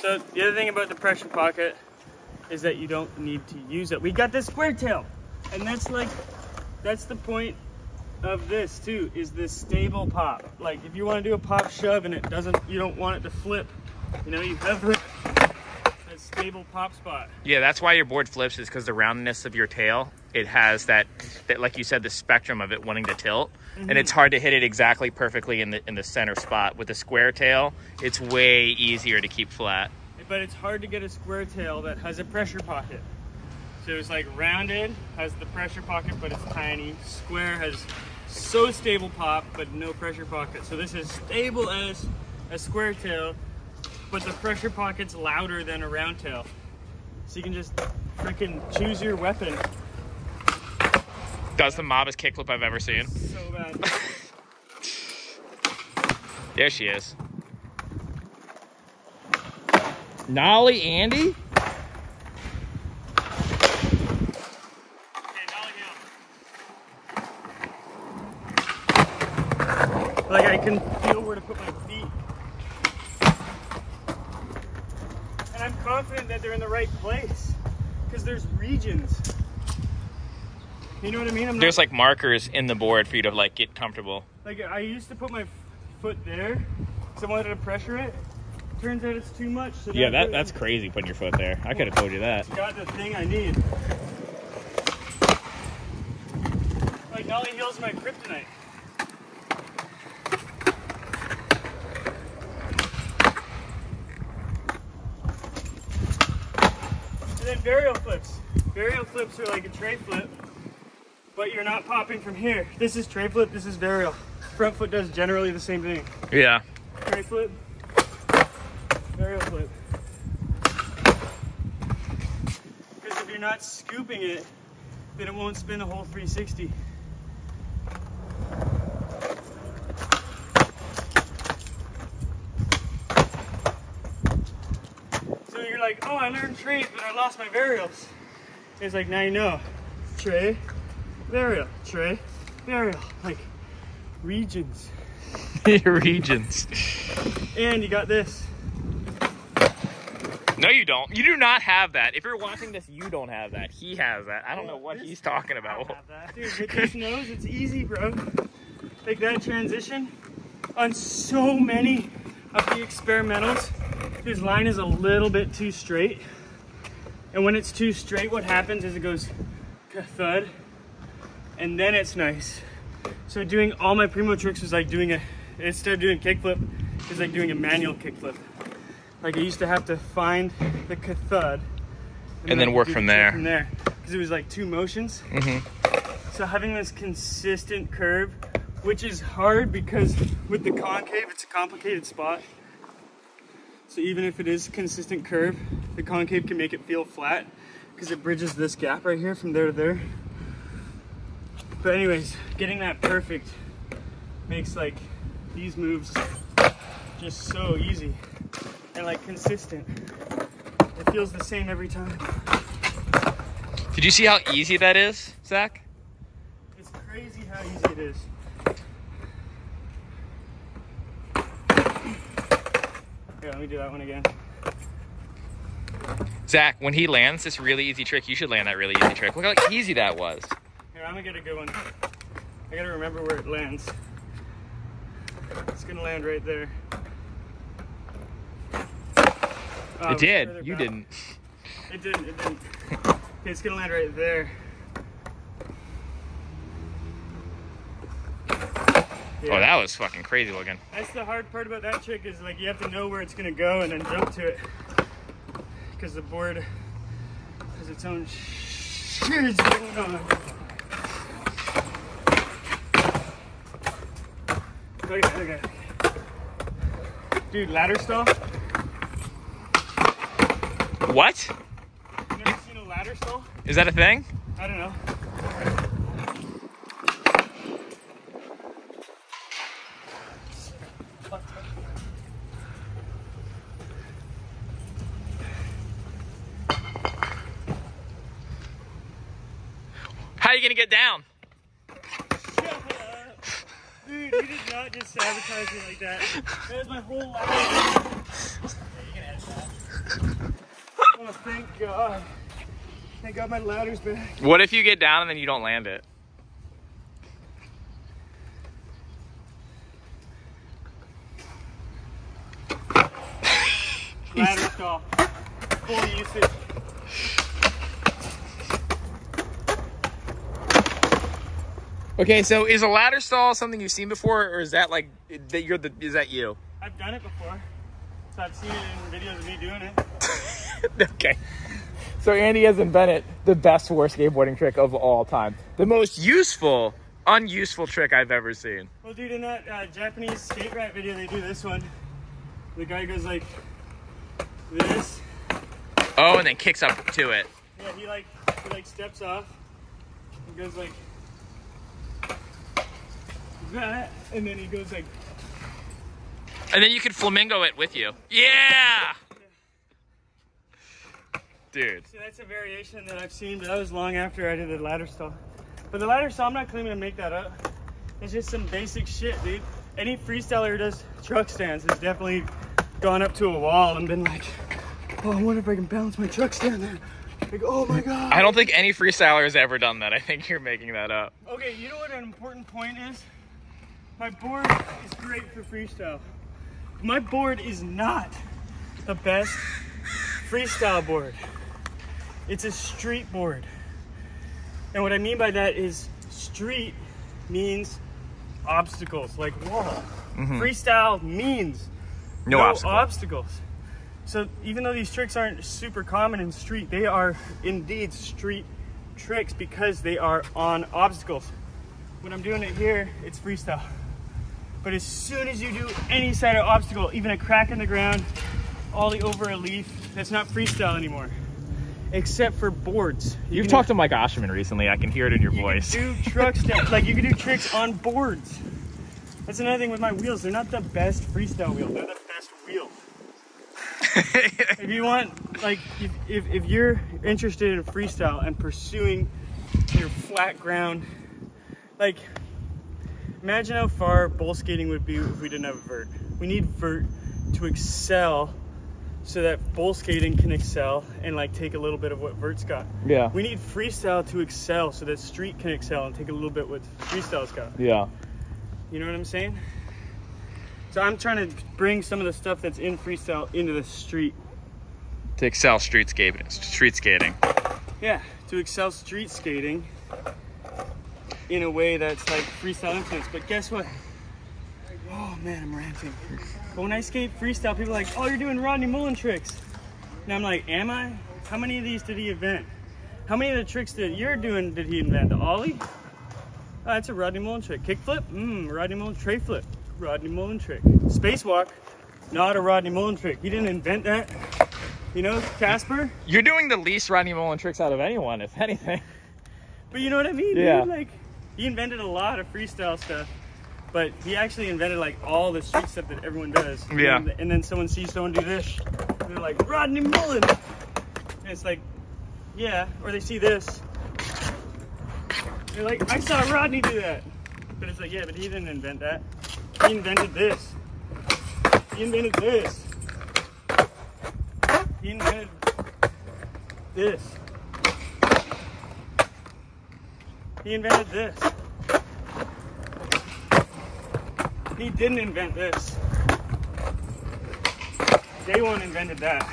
So the other thing about the pressure pocket is that you don't need to use it. We got this square tail, and that's the point of this too, is this stable pop. Like if you want to do a pop shove and you don't want it to flip, you know, you have that stable pop spot. Yeah, that's why your board flips, is because the roundness of your tail, it has that, like you said, the spectrum of it wanting to tilt. And it's hard to hit it exactly perfectly in the center spot. With the square tail, it's way easier to keep flat. But it's hard to get a square tail that has a pressure pocket. So it's like rounded, has the pressure pocket, but it's tiny. Square has so stable pop, but no pressure pocket. So this is stable as a square tail, but the pressure pocket's louder than a round tail. So you can just freaking choose your weapon. That's the mobbest kickflip I've ever seen. So bad. There she is. Nollie Andy? Like I can feel where to put my feet. And I'm confident that they're in the right place because there's regions. You know what I mean? There's like markers in the board for you to like get comfortable. Like I used to put my foot there because I wanted to pressure it. Turns out it's too much. So yeah, that's crazy putting your foot there. I could have told you that. Got the thing I need. Like Nollie Hill's my kryptonite. And then burial flips. Burial flips are like a tray flip, but you're not popping from here. This is tray flip, this is burial. Front foot does generally the same thing. Yeah. Tray flip, burial flip. Because if you're not scooping it, then it won't spin the whole 360. So you're like, oh, I learned trays, but I lost my burials. It's like, now you know. Tray, burial, tray, burial. Like, regions. Regions. And you got this. No, you don't. You do not have that. If you're watching this, you don't have that. He has that. I don't know what he's talking about. Dude, with this nose, it's easy, bro. Like that transition on so many of the experimentals, this line is a little bit too straight. And when it's too straight, what happens is it goes thud, and then it's nice. So doing all my primo tricks was like doing instead of doing kickflip, it's like doing a manual kickflip. Like I used to have to find the thud and then work from there. Because it was like two motions. So having this consistent curve, which is hard because with the concave, it's a complicated spot. So even if it is a consistent curve, the concave can make it feel flat because it bridges this gap right here from there to there. But anyways, getting that perfect makes like these moves just so easy and like consistent. It feels the same every time. Did you see how easy that is, Zach? It's crazy how easy it is. Here, let me do that one again. Zach, when he lands this really easy trick, you should land that really easy trick. Look how easy that was. Here, I'm gonna get a good one. I gotta remember where it lands. It's gonna land right there. Oh, it did. You didn't. It didn't. It didn't. Okay, it's gonna land right there. Yeah. Oh, that was fucking crazy looking. That's the hard part about that trick is like you have to know where it's gonna go and then jump to it. Because the board has its own shit going on. Okay. Dude, ladder stall? What? You never seen a ladder stall? Is that a thing? I don't know. How are you gonna get down? Shut up. Dude, you did not just sabotage me like that. That was my whole life. Yeah, you can edit that. thank God. Thank God my ladder's back. What if you get down and then you don't land it? Ladder stall. Full usage. Okay, so is a ladder stall something you've seen before, or is that like is that you? I've done it before. So I've seen it in videos of me doing it. Okay. So Andy has invented the best war skateboarding trick of all time. The most useful, unuseful trick I've ever seen. Well, dude, in that Japanese skate rat video, they do this one. The guy goes like this. Oh, and then kicks up to it. Yeah, he like steps off and goes like that, and then he goes like. And then you can flamingo it with you. Yeah! Dude. See, that's a variation that I've seen, but that was long after I did the ladder stall. But the ladder stall, I'm not claiming to make that up. It's just some basic shit, dude. Any freestyler who does truck stands has definitely gone up to a wall and been like, oh, I wonder if I can balance my truck stand there. Like, oh my God. I don't think any freestyler has ever done that. I think you're making that up. Okay, you know what an important point is? My board is great for freestyle. My board is not the best freestyle board. It's a street board. And what I mean by that is street means obstacles, like wall. Mm-hmm. Freestyle means no obstacles. So even though these tricks aren't super common in street, they are indeed street tricks because they are on obstacles. When I'm doing it here, it's freestyle. But as soon as you do any side of obstacle, even a crack in the ground, ollie over a leaf, that's not freestyle anymore. Except for boards. You've talked to Mike Oshman recently. I can hear it in your voice. You can do truck steps, like you can do tricks on boards. That's another thing with my wheels. They're not the best freestyle wheels. They're the best wheel. If you want, like, if you're interested in freestyle and pursuing your flat ground, like, imagine how far bowl skating would be if we didn't have vert. We need vert to excel so that bowl skating can excel and like take a little bit of what vert's got. Yeah. We need freestyle to excel so that street can excel and take a little bit what freestyle's got. Yeah. You know what I'm saying? So I'm trying to bring some of the stuff that's in freestyle into the street. To excel street skating. Yeah, to excel street skating in a way that's like freestyle influence. But guess what? Oh man, I'm ranting. But when I skate freestyle, people are like, oh, you're doing Rodney Mullen tricks. And I'm like, am I? How many of these did he invent? How many of the tricks that you're doing did he invent? The ollie? Oh, that's a Rodney Mullen trick. Kickflip? Rodney Mullen tray flip. Rodney Mullen trick. Spacewalk? Not a Rodney Mullen trick. He didn't invent that. You know, Casper? You're doing the least Rodney Mullen tricks out of anyone, if anything. But you know what I mean, yeah. Dude? Like, he invented a lot of freestyle stuff. But he actually invented like all the street stuff that everyone does. Yeah. And then someone sees someone do this, and they're like, Rodney Mullen. And it's like, yeah. Or they see this. They're like, I saw Rodney do that. But it's like, yeah, but he didn't invent that. He invented this. He invented this. He invented this. He invented this. He didn't invent this. Day One invented that.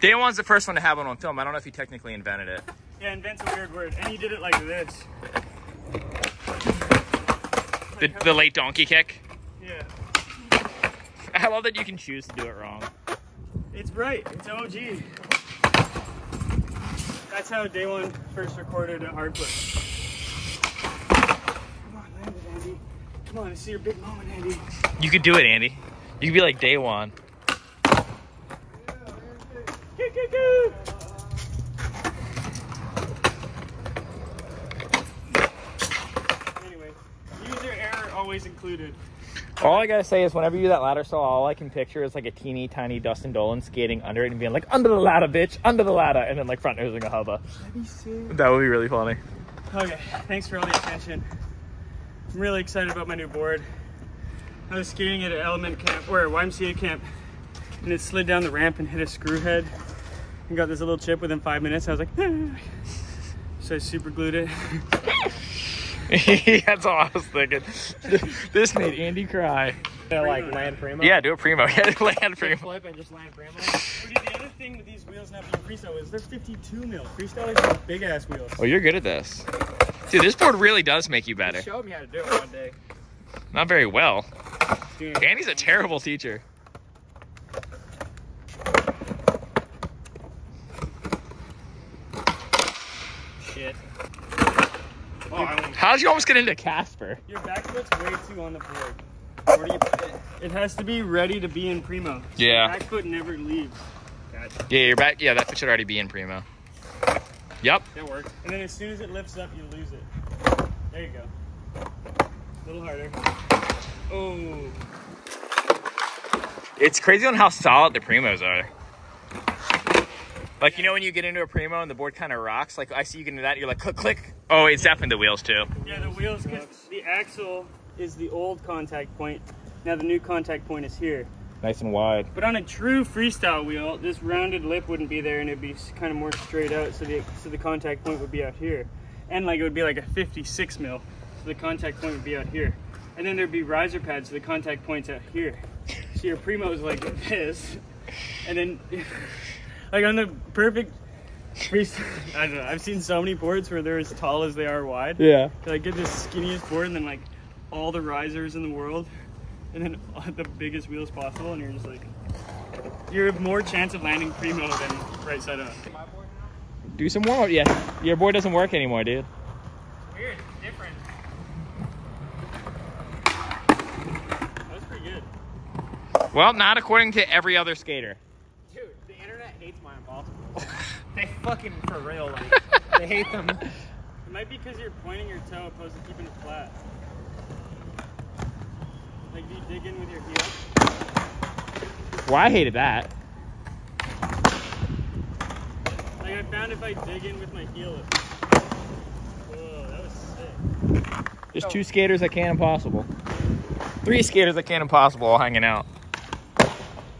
Day One's the first one to have one on film. I don't know if he technically invented it. Yeah, invent's a weird word. And he did it like this. The late donkey kick? Yeah. I love that you can choose to do it wrong. It's right. It's OG. That's how Day One first recorded a hard flip. Come on, land it, Andy. Come on, I see your big moment, Andy. You could do it, Andy. You could be like Day One. Anyway, user error always included. All I gotta say is whenever you do that ladder stall, all I can picture is like a teeny tiny Dustin Dolan skating under it and being like, under the ladder, bitch, under the ladder, and then like front nosing a hubba. That'd be sick. That would be really funny. Okay, thanks for all the attention. I'm really excited about my new board. I was skating at an element camp, or a YMCA camp, and it slid down the ramp and hit a screw head and got this little chip within 5 minutes. I was like, so I super glued it. That's all I was thinking. This made Andy cry. Like land primo? Yeah, do a primo. Yeah, land primo. Flip and just land primo. The other thing with these wheels not being freestyle is they're 52 mil. Freestylers have big ass wheels. Oh, you're good at this. Dude, this board really does make you better. Show me how to do it one day. Not very well. Andy's a terrible teacher. Shit. How'd you almost get into Casper? Your back foot's way too on the board. Where do you put it? It has to be ready to be in primo. So Yeah. Back foot never leaves. Gotcha. Yeah, your back. Yeah, that foot should already be in primo. Yep. That works. And then as soon as it lifts up, you lose it. There you go. A little harder. Oh. It's crazy on how solid the primos are. Like, you know when you get into a primo and the board kind of rocks? Like, I see you get into that, you're like, click, click. Oh, it's definitely the wheels, too. Yeah, the wheels, because the axle is the old contact point. Now the new contact point is here. Nice and wide. But on a true freestyle wheel, this rounded lip wouldn't be there and it'd be kind of more straight out, so the contact point would be out here. And like it would be like a 56 mil, so the contact point would be out here. And then there'd be riser pads, so the contact point's out here. So your primo is like this. And then, like on the perfect freestyle, I don't know, I've seen so many boards where they're as tall as they are wide. Yeah. They like get the skinniest board and then like all the risers in the world. And then the biggest wheels possible, and you're just like, you have more chance of landing primo than right side up. Do some more. Yeah, your board doesn't work anymore, dude. Weird, different. That was pretty good. Well, not according to every other skater. Dude, the internet hates my impossible. They fucking, for real, like, they hate them. It might be because you're pointing your toe opposed to keeping it flat. Like, do you dig in with your heel? Well, I hated that. Like, I found if I dig in with my heel, whoa, that was sick. There's two skaters that can't impossible. Three skaters that can't impossible all hanging out.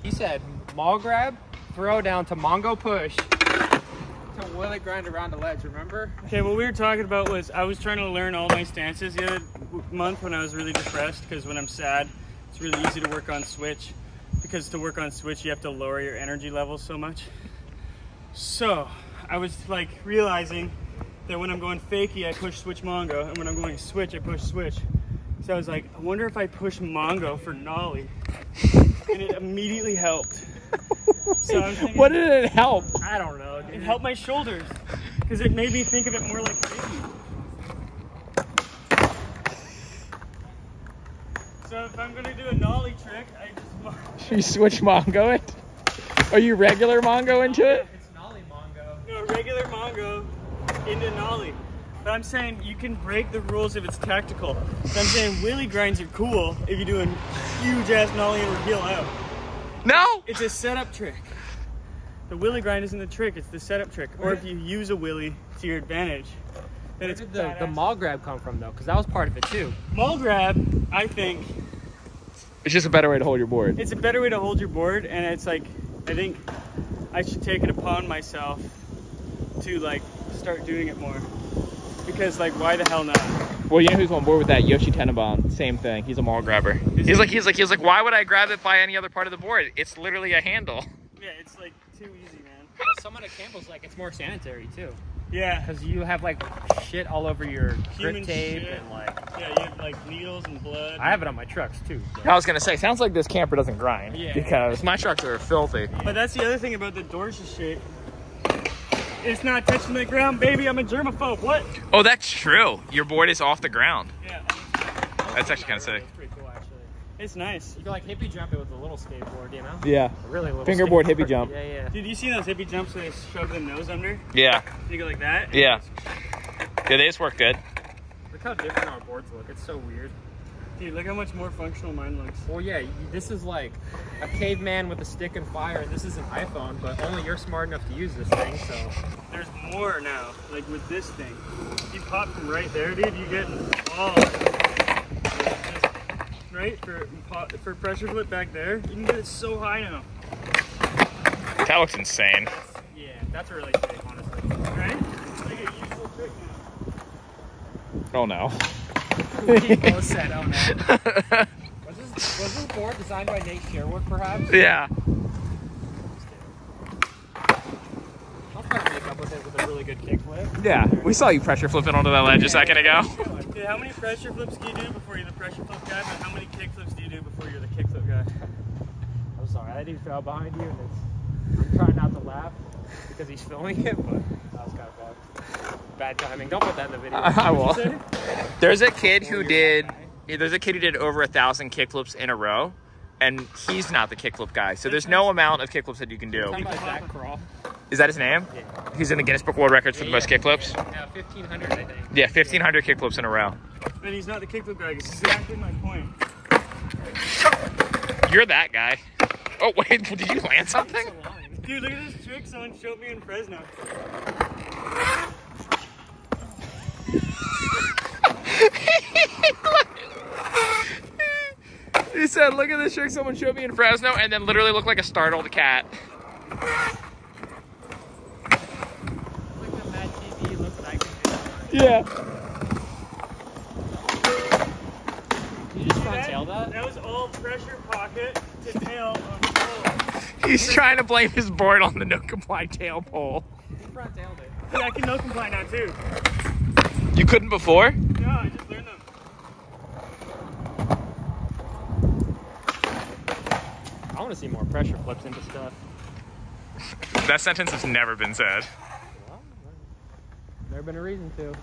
He said, maul grab, throw down to Mongo push, to wheel it grind around the ledge, remember? Okay, what we were talking about was I was trying to learn all my stances the other month when I was really depressed, because when I'm sad, it's really easy to work on switch, because to work on switch, you have to lower your energy levels so much. So I was like realizing that when I'm going fakie, I push switch Mongo, and when I'm going switch, I push switch. So I was like, I wonder if I push Mongo for nollie, and it immediately helped. So I was thinking, What did it help? I don't know, dude. it helped my shoulders, because it made me think of it more like fakie. So if I'm gonna do a nollie trick, I just You switch Mongo it? Are you regular Mongo into it? It's nollie Mongo. do a regular Mongo into nollie. But I'm saying you can break the rules if it's tactical. So I'm saying wheelie grinds are cool if you do a huge ass nollie and reveal out. No! It's a setup trick. The wheelie grind isn't the trick, it's the setup trick. Or if you use a wheelie to your advantage, then it's Where did the maul grab come from, though? Because that was part of it, too. maul grab, I think, It's just a better way to hold your board. it's a better way to hold your board, and it's like, I think I should take it upon myself to like start doing it more. Because like, why the hell not? Well, you know who's on board with that? Yoshi Tenenbaum. Same thing. He's a maul grabber. He's like, why would I grab it by any other part of the board? It's literally a handle. Yeah, it's like too easy, man. Someone at Campbell's like, it's more sanitary, too. Yeah. Because you have, like, shit all over your grip Human tape shit. and, like... Yeah, you have like needles and blood. I have it on my trucks, too. but- I was gonna say, sounds like this camper doesn't grind. Yeah. Because my trucks are filthy. But that's the other thing about the Dorsia shit. It's not touching the ground, baby. I'm a germaphobe. What? Oh, that's true. Your board is off the ground. Yeah. That's actually kind of sick. It's pretty cool, actually. It's nice. You can, like, hippie jump it with a little skateboard, you know? Yeah. A really little Fingerboard skateboard. hippie jump. Yeah, yeah. Dude, you see those hippie jumps where they shove the nose under? Yeah. You go like that? Yeah. Yeah, they just work good. Look how different our boards look. It's so weird. Dude, look how much more functional mine looks. Well, yeah, this is like a caveman with a stick and fire, and this is an iPhone, but only you're smart enough to use this thing, so... There's more now, like with this thing. You pop from right there, dude, you get all. Right? For pressure flip back there, you can get it so high now. That looks insane. Yeah. That's really sick, honestly. Right? It's like a useful trick now. Oh no. We both said, oh no. Was this board designed by Nate Sherwood, perhaps? Yeah. I'll try to make up with it with a really good kickflip. Yeah. We saw you pressure flipping onto that ledge a second ago. Okay, how many pressure flips do you do before you're the pressure flip guy? But how many kick flips do you do before you're the kick flip guy? I'm sorry, that dude fell behind you, and I'm trying not to laugh because he's filming it, but that was kind of bad timing. Don't put that in the video. I will. There's a kid who did over 1,000 kickflips in a row, and he's not the kickflip guy. So there's no amount of kickflips that you can do. Talking about Zach Crawl. Is that his name? Yeah. He's in the Guinness Book of World Records for the most kickflips. Yeah, 1,500, I think. Yeah, 1,500 kickflips in a row. And he's not the kickflip guy. That's exactly my point. You're that guy. Oh wait, did you land something? Dude, look at this trick someone showed me in Fresno. He said, look at this trick someone showed me in Fresno, and then literally looked like a startled cat. Like the Mad TV looks like. Yeah. You just front tail that? That was all pressure pocket to tail on the pole. He's trying to blame his board on the no comply tail pole. You front tailed it. Yeah, I can no comply now too. You couldn't before? No, I just learned them. I want to see more pressure flips into stuff. That sentence has never been said. Well, never been a reason to.